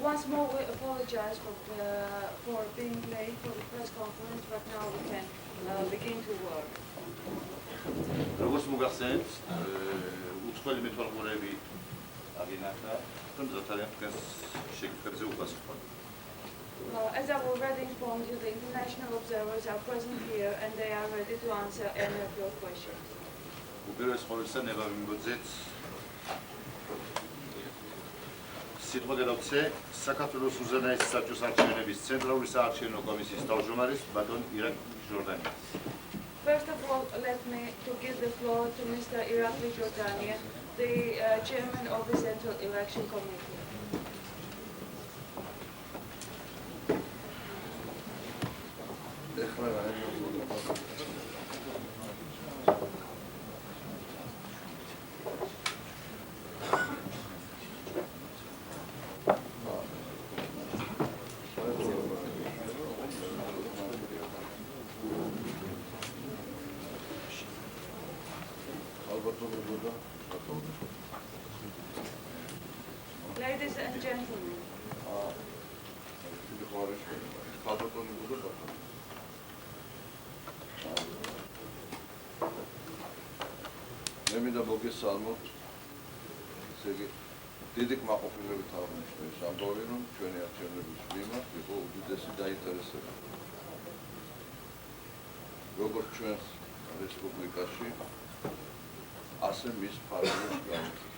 Once more, we apologize for being late for the press conference, but now we can begin to work. Როგორც მოგახსენებთ, უცხოელი მეთვალყურეები აღინახა, თუმცა ძალიან თქვენს შეკითხვებზე უპასუხოთ. As I've already informed you, the international observers are present here and they are ready to answer any of your questions. უპირველეს ყოვლისა, ნება მიმოძეთ სიტყვა გადავცე საქართველოს უზენაესი საბჭოს არჩევნების ცენტრალური საარჩევნო კომისიის თავმჯდომარის ბატონ GEORGIAN. First of all, let me to give the floor to Mr. GEORGIAN, the chairman of the Central Election Committee. Ladies and gentlemen, Ემიდა მოგესალმოთ. ესე იგი, დიდი კმაყოფილებით აღნიშნავს ამბავი, რომ ჩვენი არჩევნების მიმართ იყო უდიდესი დაინტერესება. როგორც ჩვენს რესპუბლიკაში, ასე მის ფარგლებს განიცდის.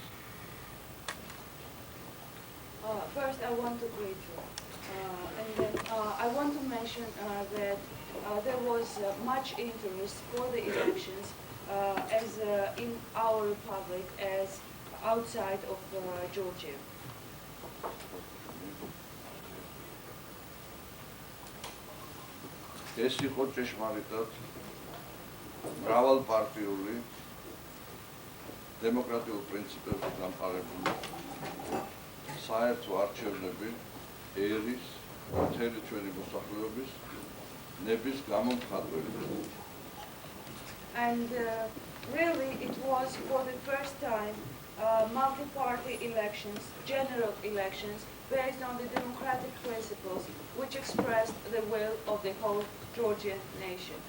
First, I want to greet you, and then I want to mention that there was much interest for the elections as in our republic as outside of Georgia. ეს იყო ჭეშმარიტად მრავალპარტიული დემოკრატიულ პრინციპებზე დამყარებული საერთო არჩევნები ერის მთელი ჩვენი მოსახლეობის ნების გამომხატველი. And really, it was for the first time multi-party elections, general elections, based on the democratic principles, which expressed the will of the whole Georgian nation.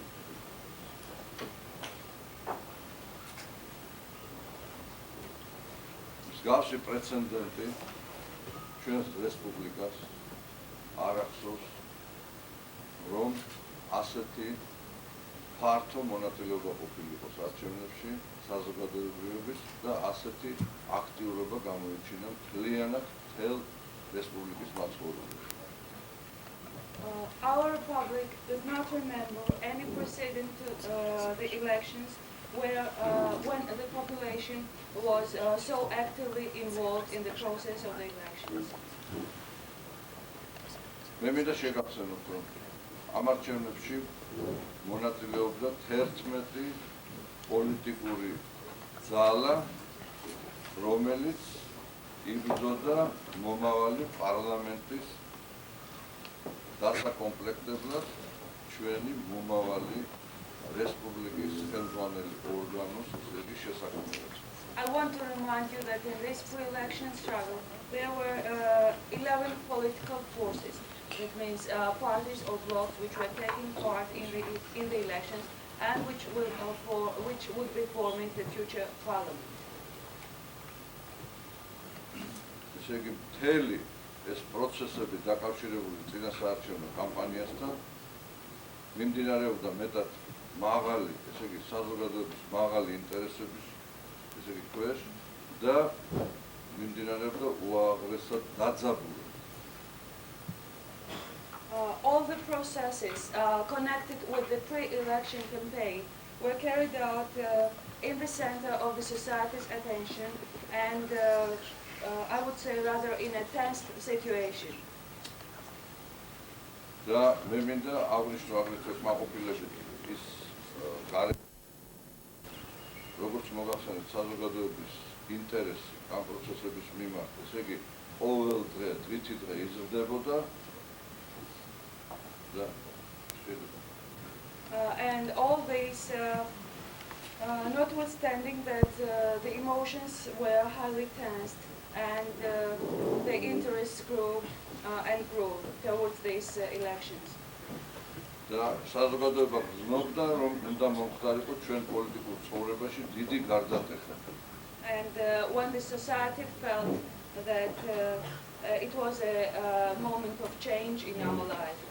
მსგავსი პრეცედენტი ჩვენს რესპუბლიკას არ ახსოვს, რომ ასეთი ფართო მონაწილეობა ყოფილიყოს არჩევნებში საზოგადოებრივების და ასეთი აქტიურობა გამოიჩინა მთლიანად მთელ რესპუბლიკის მაცხოვრებელში. Our republic does not remember any precedent to the elections where when the population was so actively involved in the process of the elections. მე მინდა შეგახსენოთ, რომ ამ არჩევნებში მონაწილეობდა 11 პოლიტიკური ძალა, რომელიც იბრძოდა მომავალი პარლამენტის დასაკომპლექტებლად ჩვენი მომავალი რესპუბლიკის ხელმძღვანელი ორგანოს ისეთი შესაქმნელად. I want to remind you that in this pre-election struggle, there were 11 political forces. That means parties or blocs which were taking part in the elections and which would be forming the future parliament. ესე იგი, მთელი ეს პროცესები დაკავშირებული წინა საარჩევნო კამპანიასთან მიმდინარეობდა მეტად მაღალი, ესე იგი, საზოგადოების მაღალი ინტერესების, ესე იგი, ქვეშ და მიმდინარეობდა უაღრესად დაძაბული. All the processes connected with the pre-election campaign were carried out in the center of the society's attention and I would say rather in a tense situation. და მე მინდა აღნიშნო აგრეთვე კმაყოფილებით ის როგორც მოგახსენეთ საზოგადოების ინტერესი ამ პროცესების მიმართ, ესე იგი ყოველ დღე თვითი დღე იზრდებოდა და and all these notwithstanding that the emotions were highly tensed and the interest grew and grew towards these elections. და საზოგადოება გრძნობდა, რომ უნდა მომხდარიყო ჩვენ პოლიტიკურ ცხოვრებაში დიდი გარდატეხა. And when the society felt that it was a moment of change in our life.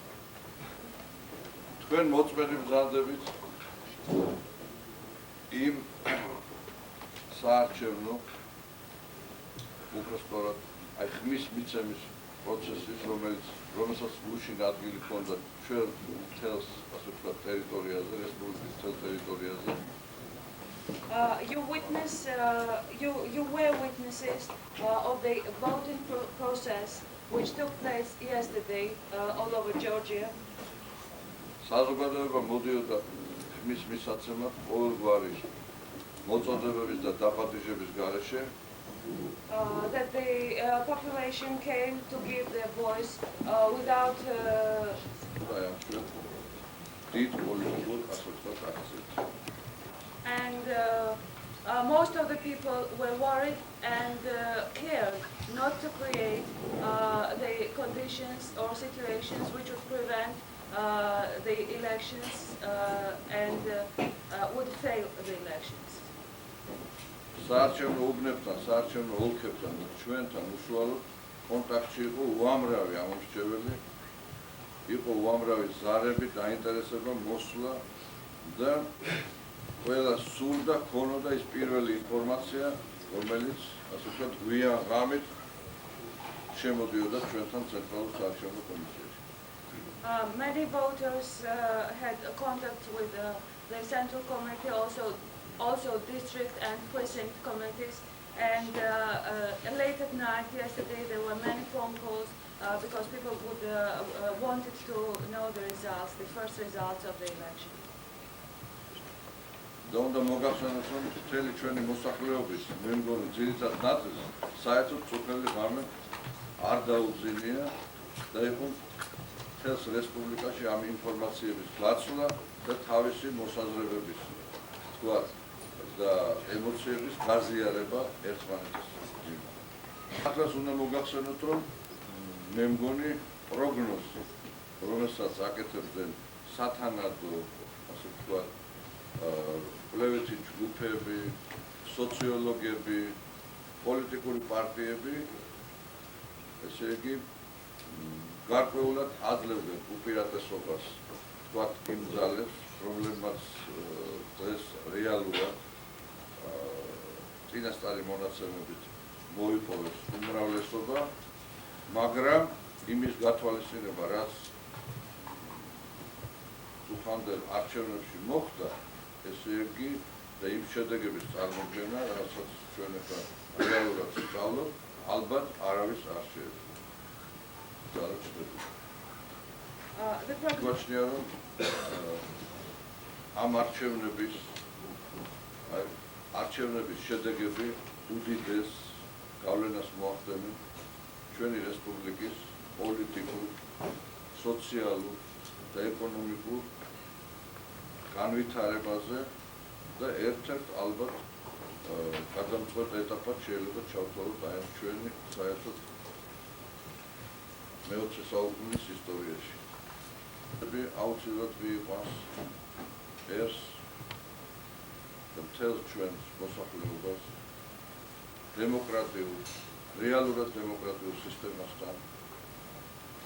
თქვენ მოწმენი ბრძანდებით იმ საარჩევნო უბრალოდ აი ხმის მიცემის პროცესის, რომელსაც გუშინ ადგილი ჰქონდა ჩვენ მთელს, ასე ვთქვათ, ტერიტორიაზე, რესპუბლიკის მთელ ტერიტორიაზე. You were witnesses of the voting process which took place yesterday all over Georgia. საზოგადოება მოდიოდა ხმის მისაცემად ყოველგვარი მოწოდებების და დაპატიჟების გარეშე. That the population came to give their voice without and most of the people were worried and cared not to create the conditions or situations which would prevent the elections and would fail the elections. საარჩევნო უბნებთან, საარჩევნო ოლქებთან და ჩვენთან უშუალოდ კონტაქტში იყო უამრავი ამომრჩეველი, იყო უამრავი ზარები, დაინტერესება, მოსვლა და ყველა სურდა ქონოდა ის პირველი ინფორმაცია, რომელიც, ასე ვთქვათ, გვიან ღამით შემოდიოდა ჩვენთან ცენტრალურ საარჩევნო კომისიაში. Many voters had contact with the central committee, also district and precinct committees, and late at night yesterday there were many phone calls because people would wanted to know the results, the first results of the election. და უნდა მოგახსენოთ, რომ მთელი ჩვენი მოსახლეობის მე მგონი ძირითად ნაწილს საერთოდ წუხელი ღამე არ დაუძინია და იყო მთელს რესპუბლიკაში ამ ინფორმაციების გაცვლა და თავისი მოსაზრებების თქვათ და ემოციების გაზიარება ერთმანეთის მიმართ. ახლა უნდა მოგახსენოთ, რომ მე მგონი პროგნოზი, რომელსაც აკეთებდნენ სათანადო, ასე ვთქვათ, კვლევითი ჯგუფები, სოციოლოგები, პოლიტიკური პარტიები, ესე იგი, გარკვეულად აძლევდნენ უპირატესობას, ვთქვათ, იმ ძალებს, რომლებმაც დღეს რეალურად წინასწარი მონაცემებით მოიპოვეს უმრავლესობა, მაგრამ იმის გათვალისწინება, რაც უხანდელ არჩევნებში მოხდა, ესე იგი, და იმ შედეგების წარმოქმნა, რასაც ჩვენ ახლა რეალურად ვსწავლობთ, ალბათ არავის არ შეეძლო. გვაჩნია, რომ ამ არჩევნების შედეგები უდიდეს გავლენას მოახდენენ ჩვენი რესპუბლიკის პოლიტიკურ სოციალურ და ეკონომიკურ განვითარებაზე და ერთ-ერთ ალბათ გადამწყვეტ ეტაპად შეიძლება ჩავთვალოთ აი ჩვენი საერთოდ მე-20 საუკუნის ისტორიაში. აუცილებლად ვიყვანს ერს და მთელ ჩვენს მოსახლეობას დემოკრატიულ, რეალურად დემოკრატიულ სისტემასთან,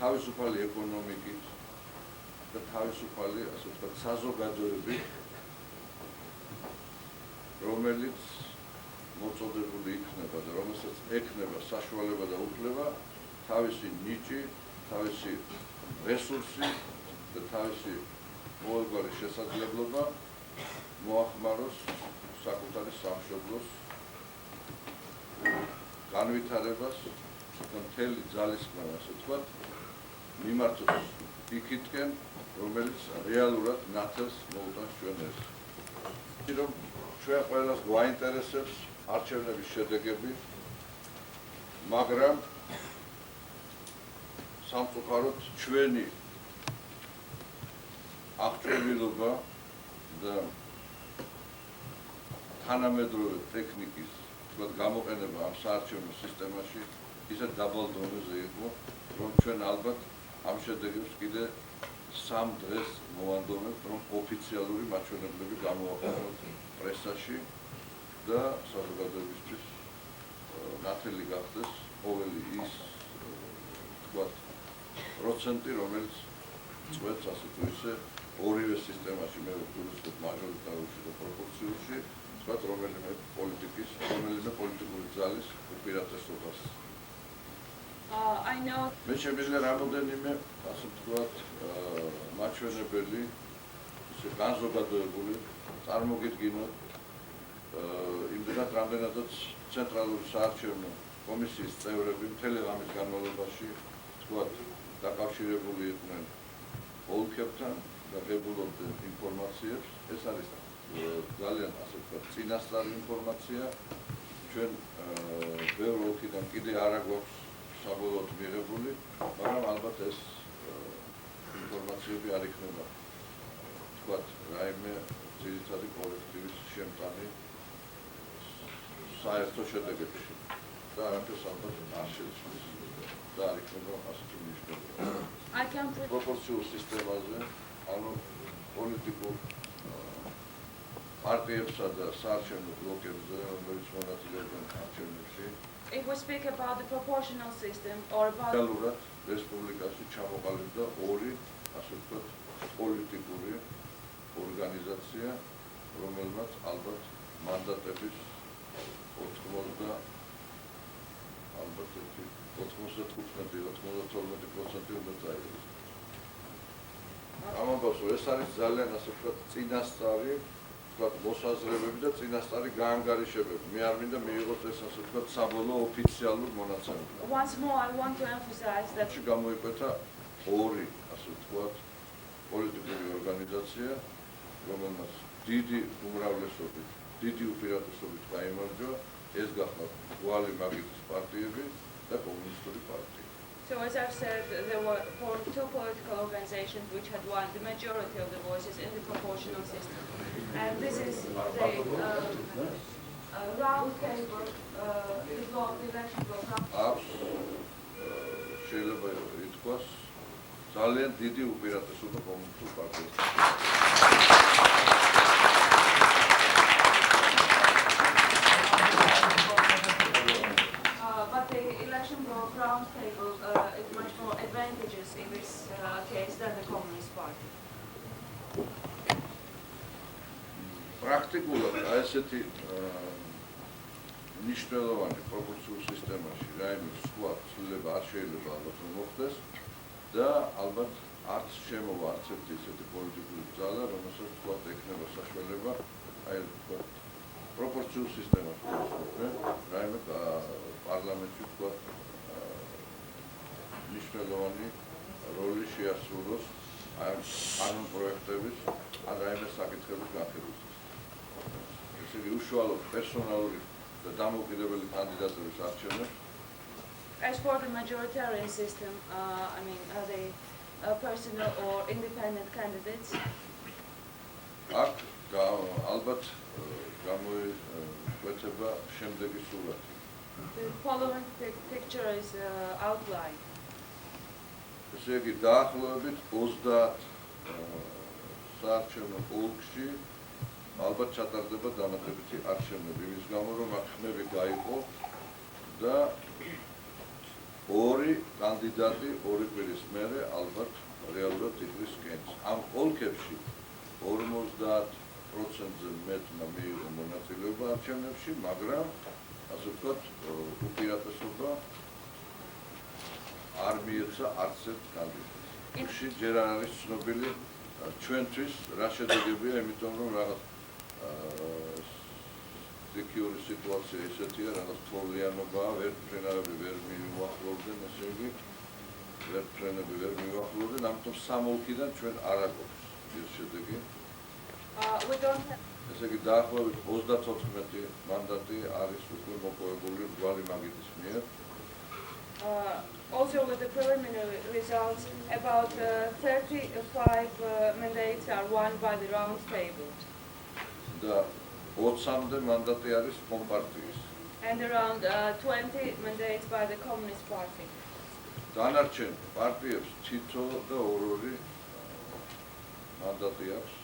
თავისუფალი ეკონომიკით და თავისუფალი, ასე ვთქვათ, საზოგადოებით, რომელიც მოწოდებული იქნება და რომელსაც ექნება საშუალება და უფლება თავისი ნიჭი, თავისი რესურსი და თავისი ყოველგვარი შესაძლებლობა მოახმაროს საკუთარი სამშობლოს განვითარებას და მთელი ძალისხმევა, ასე ვთქვათ, მიმართოს იქითკენ, რომელიც რეალურად ნათელს მოუტანს ჩვენ ერს. რომ ჩვენ ყველას გვაინტერესებს არჩევნების შედეგები, მაგრამ სამწუხაროდ ჩვენი აღჭურვილობა და თანამედროვე ტექნიკის გამოყენება ამ საარჩევნო სისტემაში ისეთ დაბალ დონეზე იყო, რომ ჩვენ ალბათ ამ შედეგებს კიდე 3 დღეს მოვანდომებთ, რომ ოფიციალური მაჩვენებლები გამოვაყენოთ პრესაში და საზოგადოებისთვის ნათელი გახდეს ყოველი ის პროცენტი, რომელიც წვეთს ასე თუ ისე ორივე სისტემაში, მე ვგულისხმობ მაჟორიტარულში და პროპორციულში, რომელიმე პოლიტიკური ძალის უპირატესობას. მე შემიძლია რამოდენიმე, ასე ვთქვათ, მაჩვენებელი, განზოგადოებული წარმოგიდგინოთ იმდენად, რამდენადაც ცენტრალური საარჩევნო კომისიის წევრები მთელი ღამის განმავლობაში ვთქვათ, დაკავშირებული იყვნენ ოლქებთან და ღებულობდნენ ინფორმაციებს. ეს არის ძალიან, ასე ვთქვათ, წინასწარი ინფორმაცია. ჩვენ ბევრ ოლქიდან კიდე არ აქვს საბოლოოდ მიღებული, მაგრამ ალბათ ეს ინფორმაციები არ იქნება, ვთქვათ, რაიმე ძირითადი კოლექტივის შემტანი საერთო შედეგებში და არაფერს ალბათ არ შეცვლის და არ იქნება ასეთი მნიშვნელობა. პროპორციულ სისტემაზე, ანუ პოლიტიკურ პარტიებსა და საარჩევნო ბლოკებზე, რომელიც მონაწილეობენ არჩევნებში, if we speak about the proportional system or about რეალურად რესპუბლიკაში ჩამოყალიბდა ორი, ასე ვთქვათ, პოლიტიკური ორგანიზაცია, რომელმაც ალბათ მანდატების 95-92% უნდა წაიღოს. ამბობს, რომ ეს არის ძალიან, ასე ვთქვათ, წინასწარი, ვთქვათ, მოსაზრებები და წინასწარი გაანგარიშებები. მე არ მინდა მიიღოთ ეს, ასე ვთქვათ, საბოლოო ოფიციალურ მონაცემები. once more I want to emphasize that გამოიკვეთა ორი, ასე ვთქვათ, პოლიტიკური ორგანიზაცია, რომელმაც დიდი უმრავლესობით, დიდი უპირატესობით გაიმარჯვა, ეს გახდა გვალი მაგეთის პარტიები და კომუნისტური პარტია. So as I've said, there were two political organizations which had won the majority of the voices in the proportional system. And this is the round table, the election program. აქვს შეიძლება ითქვას ძალიან დიდი უპირატესობა კომუნისტურ პარტიას. But the election round table is much more advantageous in this case than the Communist Party. პრაქტიკულად ესეთი მნიშვნელოვანი პროპორციულ სისტემაში რაიმე სხვა ცვლილება არ შეიძლება ალბათ მოხდეს და ალბათ არც შემოვა არც ერთი ისეთი პოლიტიკური ძალა, რომელსაც თქვათ ექნება საშუალება აი თქვათ პროპორციულ სისტემაში რაიმე პარლამენტში თქვათ მნიშვნელოვანი როლი შეასრულოს აი კანონ პროექტების ან რაიმე საკითხების განხილვისთვის. ესე იგი უშუალოდ პერსონალური და დამოუკიდებელი კანდიდატების არჩევნებს. As for the majoritarian system, I mean, personal or independent candidates? აქ ალბათ გამოიკვეთება შემდეგი სურათი. The following picture is outlined. ესე იგი დაახლოებით 30 საარჩევნო ოლქში ალბათ ჩატარდება დამატებითი არჩევნები, იმის გამო რომ აქ ხმები გაიყო და ორი კანდიდატი ორი კვირის მერე ალბათ რეალურად იღებს კენჭს. ამ ოლქებში 50%-ზე მეტმა მიიღო მონაწილეობა არჩევნებში, მაგრამ ასე ვთქვათ, უპირატესობა არ მიეცა არც ერთ კანდიდატს. იქში ჯერ არ არის ცნობილი ჩვენთვის რა შედეგებია, იმიტომ რომ რაღაც სტიქიური სიტუაცია ისეთია, რაღაც თოვლიანობაა, ვერტმფრენები ვერ მიუახლოვდნენ, ესე იგი ვერტმფრენები ვერ მიუახლოვდნენ, ამიტომ სამ ოლქიდან ჩვენ არ აგვაქვს ეს შედეგი. ესე იგი დაახლოებით 34 მანდატი არის უკვე მოპოვებული მრგვალი მაგიდის მიერ. Also with the preliminary results, about 35 mandates are won by the round table. და 20-მდე მანდატი არის კომპარტიის. And around 20 mandates by the Communist Party. დანარჩენ პარტიებს თითო და ორ-ორი მანდატი აქვს,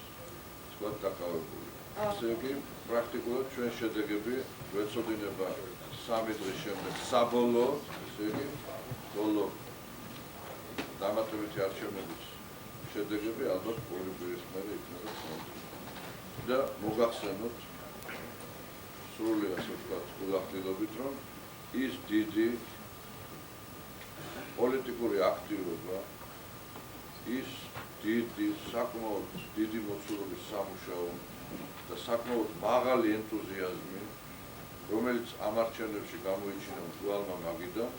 თქვათ დაკავებული. ესე იგი, პრაქტიკულად ჩვენ შედეგები გვეცოდინება 3 დღის შემდეგ საბოლოოდ, ესე იგი, ბოლო დამატებითი არჩევნების შედეგები ალბათ 2 კვირის მერე იქნება ცნობილი. და მოგახსენოთ სრული ასე ვთქვათ გულახდილობით, რომ ის დიდი პოლიტიკური აქტივობა, ის საკმაოდ დიდი მოცულობის სამუშაო და საკმაოდ მაღალი ენთუზიაზმი, რომელიც ამ არჩევნებში გამოიჩინა მრგვალმა მაგიდამ,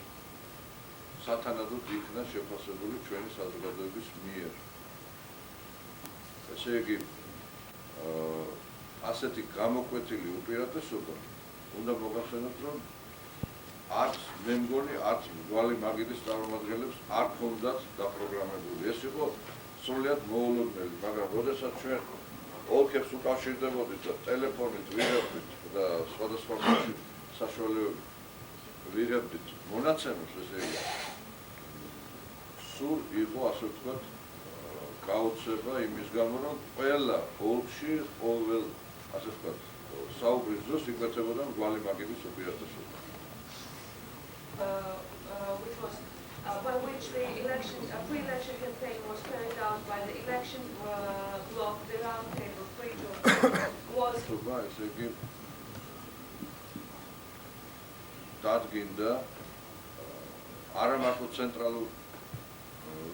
სათანადოდ იქნა შეფასებული ჩვენი საზოგადოების მიერ. ესე იგი, ასეთი გამოკვეთილი უპირატესობა უნდა მოგახსენოთ, რომ არც მე მგონი, არც მრგვალი მაგიდის წარმომადგენლებს არ ჰქონდათ დაპროგრამებული. ეს იყო სრულიად მოულოდნელი, მაგრამ როდესაც ჩვენ ოლქებს უკავშირდებოდით და ტელეფონით ვიღებდით და სხვადასხვა საშუალებებით ვიღებდით მონაცემებს, ესე იგი, სულ იყო, ასე ვთქვათ, გაუცება იმის გამო, რომ ყველა ოლქში, ყოველ, ასე ვთქვათ, საუბრის დროს იკვეთებოდა მრგვალი მაგიდის უპირატესობა. By which the pre-election campaign was carried out by the election bloc, the round table, free was... ესე იგი, დადგინდა არა მარტო ცენტრალურ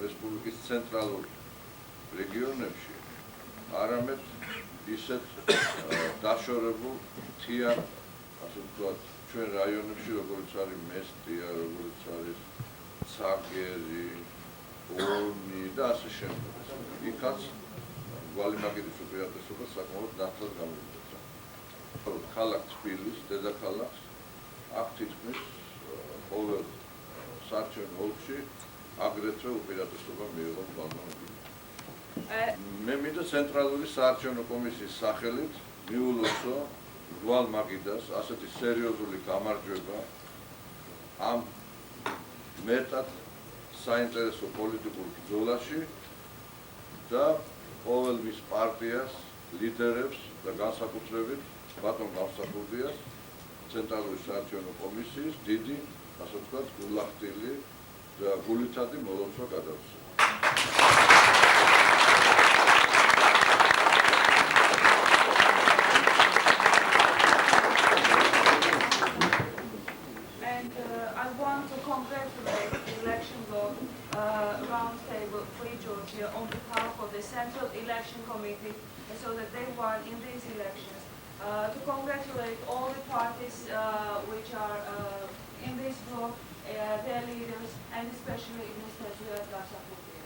რესპუბლიკის ცენტრალურ რეგიონებში, არამედ ისეთ დაშორებულ მთიან, ასე ვთქვათ, ჩვენ რაიონებში, როგორც არის მესტია, როგორც არის ცაგერი, ონი და ასე შემდეგ. იქაც მრგვალი მაგიდის უპირატესობა საკმაოდ ნათლად გამოვიდა. ქალაქ თბილისს, დედაქალაქს, აქ თითქმის ყოველ საარჩევნო ოლქში აგრეთვე უპირატესობა მიიღო მრგვალმა მაგიდამ. მე მინდა ცენტრალური საარჩევნო კომისიის სახელით მიულოცო მრგვალ მაგიდას ასეთი სერიოზული გამარჯვება ამ მეტად საინტერესო პოლიტიკურ ბრძოლაში და ყოველ მის პარტიას, ლიდერებს და განსაკუთრებით ბატონ გამსახურდიას ცენტრალური საარჩევნო კომისიის დიდი, ასე ვთქვათ, გულახდილი და გულითადი მოლოცვა გადავსვა. I want to congratulate the election bloc roundtable Free Georgia on behalf of the Central Election Committee, so that they won in these elections. To congratulate all the parties which are in this bloc, their leaders, and especially Mr. Sakutia.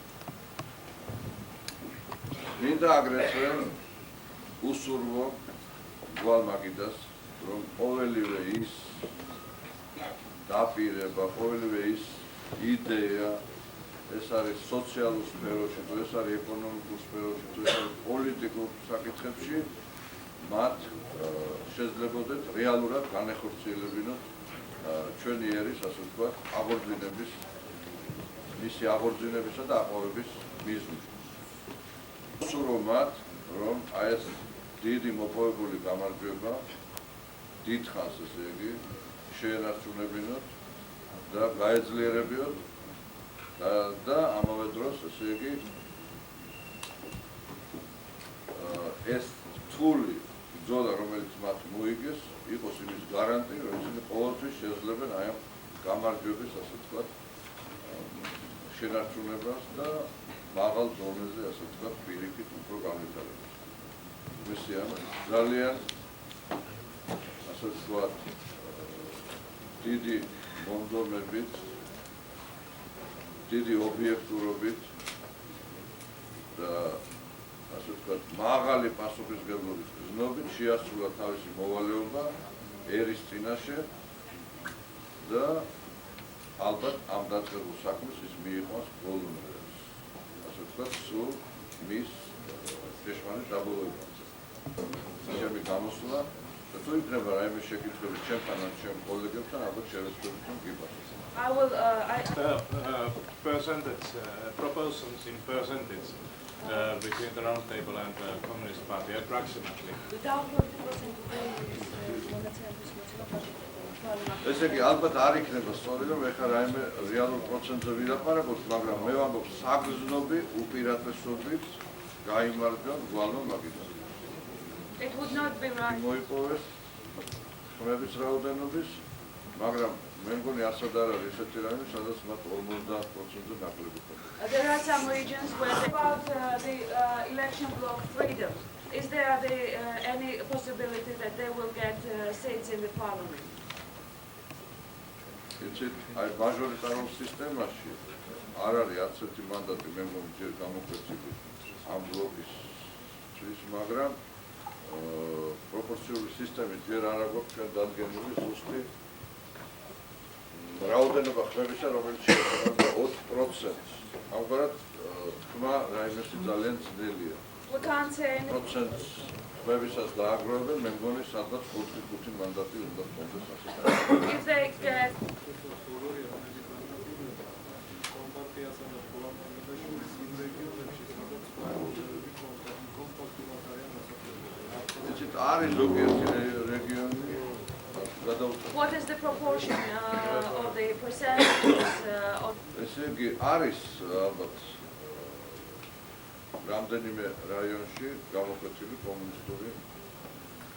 მინდა აგრეთვე უსურვო მრგვალ მაგიდას, რომ ყოველივე ის დაპირება, ყოველივე ის იდეა ეს არის სოციალურ სფეროში, თუ ეს არის ეკონომიკურ სფეროში, თუ ეს არის პოლიტიკურ საკითხებში, მათ შეძლებოდეთ რეალურად განეხორციელებინოთ ჩვენი ერის, ასე ვთქვათ, აღორძინების, მისი აღორძინებისა და აყვავების მიზნით. ვსურვო მათ, რომ აი ეს დიდი მოპოვებული გამარჯვება დიდხანს, ესე იგი, შეენარჩუნებინოთ და გაეძლიერებიოთ და ამავე დროს, ესე იგი, ეს რთული ბრძოლა, რომელიც მათ მოიგეს, იყოს იმის გარანტი, რომ ისინი ყოველთვის შეძლებენ აი ამ გამარჯვების, ასე ვთქვათ, შენარჩუნებას და მაღალ დონეზე, ასე ვთქვათ, პირიქით უფრო განვითარებას. მისიან ძალიან, ასე ვთქვათ, დიდი მონდომებით, დიდი ობიექტურობით და ასე ვთქვათ, მაღალი პასუხისმგებლობის გზნობით შეასრულა თავისი მოვალეობა ერის წინაშე და ალბათ ამ დაწყებულ საქმეს ის მიიყვანს ბოლომდე. ასე ვთქვათ, სულ მის ჭეშმარიტ დაბოლოებაზე. ჩემი გამოსვლა და თუ იქნება რაიმე შეკითხვები ჩემთან ან ჩემ კოლეგებთან, ალბათ შევეცდებით რომ გიპასუხოთ. I will. Percentage proposals in percentage between the round table and the Communist Party approximately. ესე იგი, ალბათ არ იქნება სწორი, რომ ეხლა რაიმე რეალურ პროცენტზე ვილაპარაკოთ, მაგრამ მე ვამბობ, საგრძნობი უპირატესობით გაიმარჯვა გვალო მაგიდან. It would not be right. მოიპოვეს ხმების რაოდენობის, მაგრამ მე მგონი არცად არ არის ესეთი რაიმე, სადაც მათ 50%-ზე ნაკლები ხდება. There are some regions where about the election bloc freedom. Is there any possibility that they will get seats in the parliament? იცით, აი მაჟორიტარულ სისტემაში არ არის არც ერთი მანდატი, მე მგონი ჯერ გამოკვეთილი ამ ბლოკისთვის, მაგრამ პროპორციული სისტემით ჯერ არ აქვს ჩვენ დადგენილი ზუსტი რაოდენობა ხმებისა, რომელიც შეეხება 20%-ს. ამგვარად თქმა რაიმესი ძალიან ძნელია. We can't say any. პროცენტს ხმებისას დააგროვებენ, მე მგონი სადღაც 4-5 მანდატი უნდა კონდეს ასე. If they get. იცით, არის ზოგიერთი რეგიონი What is the proportion of the percentages of? ესე იგი, არის ალბათ რამდენიმე რაიონში გამოკვეთილი კომუნისტური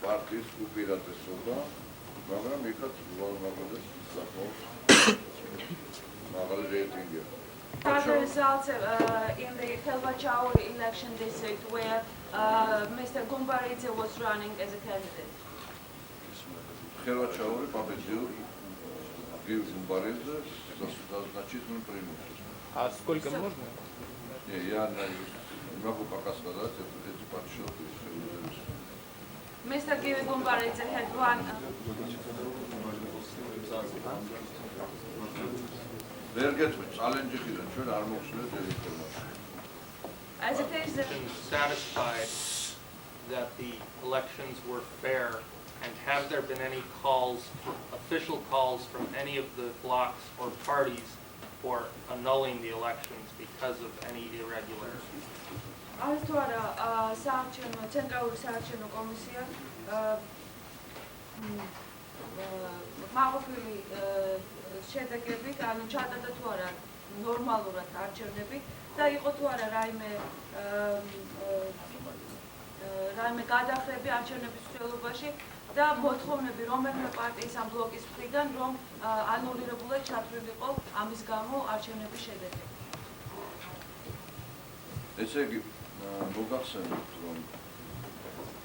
პარტიის უპირატესობა, მაგრამ იქაც უამრავად საკმაოდ მაღალი რეიტინგია. Are the results in the Helvachauri election district where Mr. Gumbaridze was running as a candidate? Helvachauri победил Гумбаридзе со значительным преимуществом. А сколько можно? Не, я не могу пока сказать эти подсчеты. Mr. Givi Gumbaridze had won. As it is, satisfied that the elections were fair, and have there been any calls, official calls from any of the blocs or parties for annulling the elections because of any irregularities? არის თუ არა საარჩევნო ცენტრალური საარჩევნო კომისია მაყოფილი შედეგებით, ანუ ჩატარდა თუ არა ნორმალურად არჩევნები და იყო თუ არა რაიმე გადახრები არჩევნების მსვლელობაში და მოთხოვნები რომელიმე პარტიის ან ბლოკის მხრიდან, რომ ანულირებულად ჩათვლილიყო ამის გამო არჩევნების შედეგი. ესე იგი, მოგახსენებთ, რომ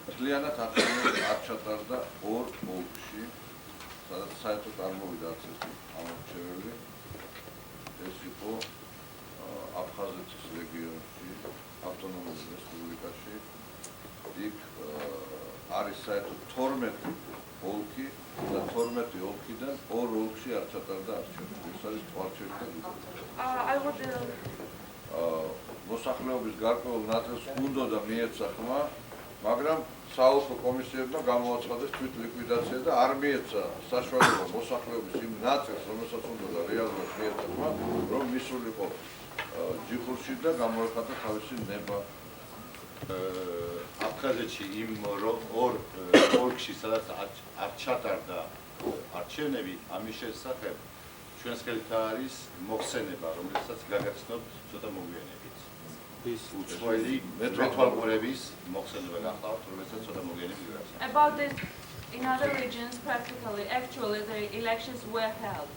მთლიანად არჩევნები არ ჩატარდა ორ ოლქში, სადაც საერთოდ არ მოვიდა არც ერთი ამორჩეველი. ეს იყო აფხაზეთის რეგიონში, ავტონომიურ რესპუბლიკაში. იქ არის საერთოდ 12 ოლქი და 12 ოლქიდან 2 ოლქში არ ჩატარდა არჩევნები. ეს არის თვალჩექნა. I would მოსახლეობის გარკვეულ ნაწილს უნდოდა მიეცა ხმა, მაგრამ საოლქო კომისიებმა გამოაცხადეს თვით ლიკვიდაცია და არ მიეცა საშუალება მოსახლეობის იმ ნაწილს, რომელსაც უნდოდა რეალურად მიეცა ხმა, რომ მისულიყო ჯიხურში და გამოეხატა თავისი ნება. აფხაზეთში იმ ორ ოლქში, სადაც არ ჩატარდა არჩევნები, ამის შესახებ ჩვენს ხელით არის მოხსენება, რომელსაც გაგაცნობთ ცოტა მოგვიანებით. უცხოელი მეთვალყურების მოხსენება გახლავთ, რომელსაც ცოტა მოგვიანებით გაგაცნობთ. about this in other regions actually the elections were held.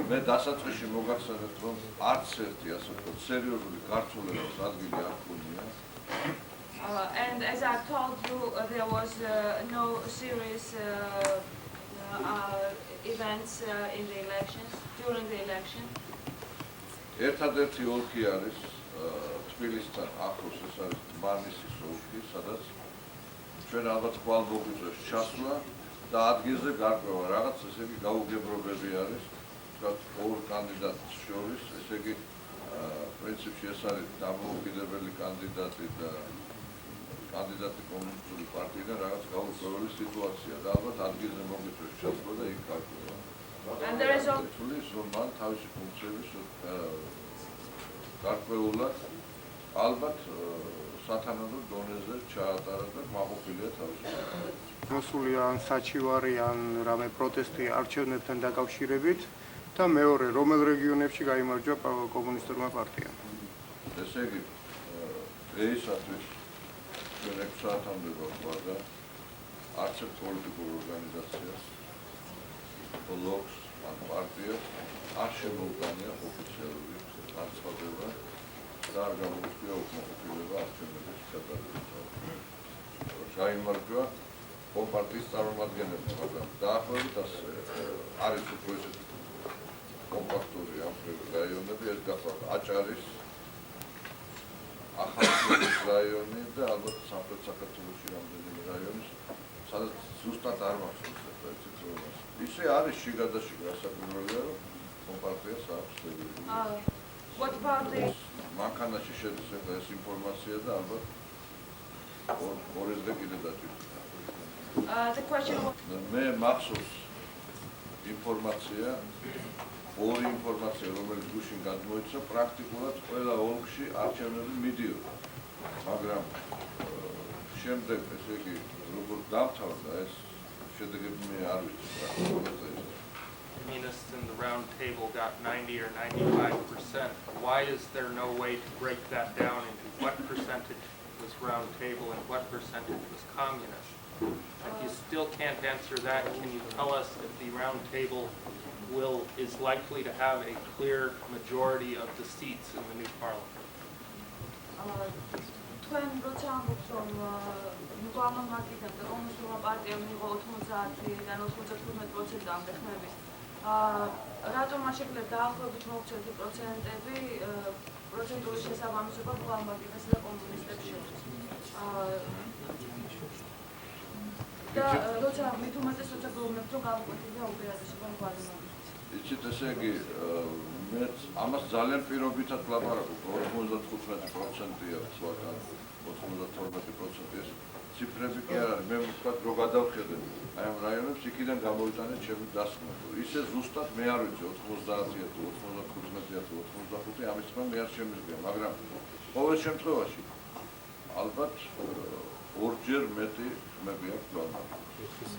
მე დასაწყისში მოგახსენებთ, რომ არც ერთი ასე ვთქვათ სერიოზული გართულების ადგილი არ ჰქონია. And as I told you, there was no serious events in the elections, during the election. ერთადერთი ოლქი არის თბილისთან ახლოს, ეს არის თბილისის ოლქი, სადაც ჩვენ ალბათ ხვალ მოგვიწევს ჩასვლა და ადგილზე გარკვევა რაღაც, ესე იგი გაუგებრობები არის, თქვათ ორ კანდიდატს შორის, ესე იგი პრინციპში ეს არის დამოუკიდებელი კანდიდატი და კანდიდატი კომუნისტური პარტიიდან რაღაც გაურკვეველი სიტუაცია და ალბათ ადგილზე მოგვიწევს ჩასვლა და იქ გარკვევა. And there is also რომ მან თავისი ფუნქციების გარკვეულად ალბათ სათანადო დონეზე ჩაატარა და მაყოფილია თავისი. მოსული ან საჩივარი ან რამე პროტესტი არჩევნებთან დაკავშირებით და მეორე რომელ რეგიონებში გაიმარჯვა კომუნისტურმა პარტიამ. ესე იგი დღეისათვის ჩვენ 6 საათამდე გვაქვს და არც ერთ პოლიტიკურ ორგანიზაციას ბლოკს ან პარტიას არ შემოუგანია ოფიციალური განცხადება და არ გამოუწვია უკმაყოფილება არჩევნების ჩატარებისას. გაიმარჯვა კომპარტიის წარმომადგენლებმა, მაგრამ დაახლოებით არის უფრო ესეთი კომპაქტური ამხრივი რაიონები, ეს გახლავთ აჭარის, ახალციხის რაიონი და ალბათ სამხრეთ საქართველოში რამდენიმე რაიონის, სადაც ზუსტად არ მახსოვს ეს ციფრობას. ისე არის შიგადაშიგ გასაკვირველია, რომ კომპარტიას აქვს წერილი. what about the მანქანაში შედის ეს ინფორმაცია და ალბათ ორესდე კიდე დაჭირდება. the question was მე მახსოვს ინფორმაცია, ორი ინფორმაცია, რომელიც გუშინ გადმოიცა, პრაქტიკულად ყველა ოლქში არჩევნები მიდიოდა. მაგრამ შემდეგ, ესე იგი, როგორ დამთავრდა ეს შედეგები მე არ ვიცი. Communists in the round table got 90 or 95%. Why is there no way to break that down into what percentage was round table and what percentage was communist? If you still can't answer that, can you tell us if the round table is likely to have a clear majority of the seats in the new parliament? თქვენ როცა ამბობთ რომ მუღამამაკიდან და კომუნისტურმა პარტიამ მიიღო 90-დან 95%-მდე ხმების რატომ არ შეგვიძლია დაახლოებით მოვცეთ პროცენტები პროცენტული შესაბამისობა მუღამაკიდას და კომუნისტებს შორის და როცა მით უმეტეს როცა გეუბნებთ რომ გამოკვეთილია უპირატესობა მუღამაკიდას. იცით, ესე იგი, მე ამას ძალიან პირობითად ვლაპარაკობ, 95%-ია სხვაგან 92% ეს ციფრები კი არ არის. მე ვთქვათ, რომ გადავხედებ აი ამ რაიონებს, იქიდან გამოვიტანეთ ჩემი დასკვნა. ისე ზუსტად მე არ ვიცი 90-ია თუ 95-ია თუ 85, ამის თქმა მე არ შემიძლია, მაგრამ ყოველ შემთხვევაში ალბათ ორჯერ მეტი ხმები აქვს გვალმაგდას.